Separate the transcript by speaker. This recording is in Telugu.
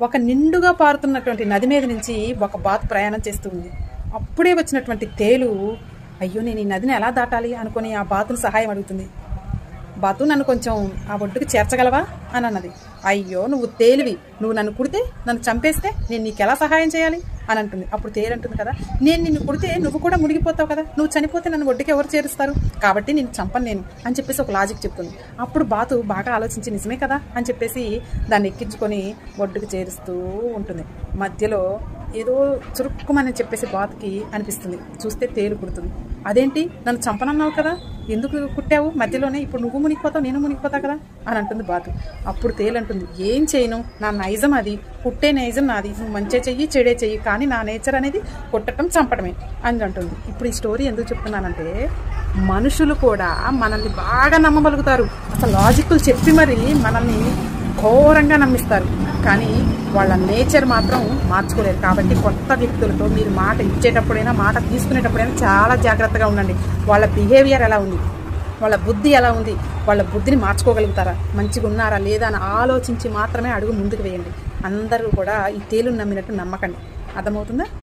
Speaker 1: ఒక నిండుగా పారుతున్నటువంటి నది మీద నుంచి ఒక బాతు ప్రయాణం చేస్తూ ఉంది. అప్పుడే వచ్చినటువంటి తేలు అయ్యో నేను ఈ నదిని ఎలా దాటాలి అనుకుని ఆ బాతుని సహాయం అడుగుతుంది. బాతు నన్ను కొంచెం ఆ ఒడ్డుకి చేర్చగలవా అని అన్నది. అయ్యో నువ్వు తేలివి, నువ్వు నన్ను కుడితే నన్ను చంపేస్తే నేను నీకు ఎలా సహాయం చేయాలి అని అంటుంది. అప్పుడు తేలు అంటుంది కదా, నేను నిన్ను కుడితే నువ్వు కూడా మునిగిపోతావు కదా, నువ్వు చనిపోతే నన్ను ఒడ్డుకి ఎవరు చేరుస్తారు, కాబట్టి నేను చంపను నేను అని చెప్పేసి ఒక లాజిక్ చెప్తుంది. అప్పుడు బాతు బాగా ఆలోచించి నిజమే కదా అని చెప్పేసి దాన్ని ఎక్కించుకొని ఒడ్డుకి చేరుస్తూ ఉంటుంది. మధ్యలో ఏదో చురుక్కుమని చెప్పేసి బాతుకి అనిపిస్తుంది. చూస్తే తేలు కుడుతుంది. అదేంటి నన్ను చంపనన్నావు కదా, ఎందుకు కుట్టావు మధ్యలోనే, ఇప్పుడు నువ్వు మునిగిపోతావు నేను మునిగిపోతా కదా అని అంటుంది బాతు. అప్పుడు తేలు అంటుంది, ఏం చేయను, నా నైజం అది, కుట్టే నైజం నాది, నువ్వు మంచిగా చెయ్యి చెడే చెయ్యి, కానీ నా నేచర్ అనేది కొట్టడం చంపడమే అని అంటుంది. ఇప్పుడు ఈ స్టోరీ ఎందుకు చెప్తున్నానంటే మనుషులు కూడా మనల్ని బాగా నమ్మగలుగుతారు, అసలు లాజిక్లు చెప్పి మరి మనల్ని ఘోరంగా నమ్మిస్తారు, కానీ వాళ్ళ నేచర్ మాత్రం మార్చుకోలేరు. కాబట్టి కొత్త వ్యక్తులతో మీరు మాట ఇచ్చేటప్పుడైనా మాట తీసుకునేటప్పుడైనా చాలా జాగ్రత్తగా ఉండండి. వాళ్ళ బిహేవియర్ ఎలా ఉంది, వాళ్ళ బుద్ధి ఎలా ఉంది, వాళ్ళ బుద్ధిని మార్చుకోగలుగుతారా, మంచిగా ఉన్నారా లేదా అని ఆలోచించి మాత్రమే అడుగు ముందుకు వేయండి. అందరూ కూడా ఈ తేలును నమ్మినట్టు నమ్మకండి. అర్థమవుతుందా?